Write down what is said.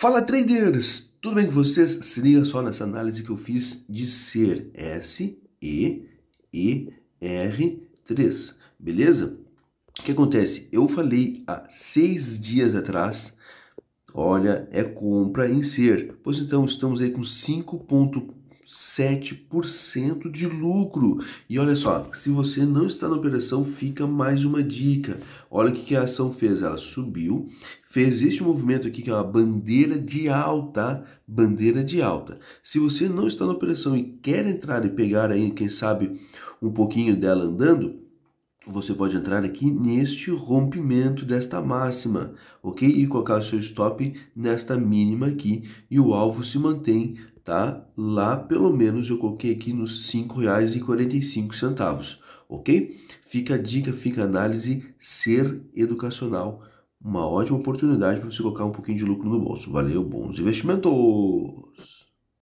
Fala traders, tudo bem com vocês? Se liga só nessa análise que eu fiz de SER, S-E-E-R-3, beleza? O que acontece? Eu falei há 6 dias atrás, olha, é compra em SER, pois então estamos aí com 5,7% de lucro. E olha só, se você não está na operação, fica mais uma dica. Olha o que a ação fez, ela subiu, fez este movimento aqui que é uma bandeira de alta, bandeira de alta. Se você não está na operação e quer entrar e pegar aí, quem sabe, um pouquinho dela andando, você pode entrar aqui neste rompimento desta máxima, ok? E colocar o seu stop nesta mínima aqui e o alvo se mantém, tá? Lá pelo menos eu coloquei aqui nos R$ 5,45, ok? Fica a dica, fica a análise, ser educacional. Uma ótima oportunidade para você colocar um pouquinho de lucro no bolso. Valeu, bons investimentos!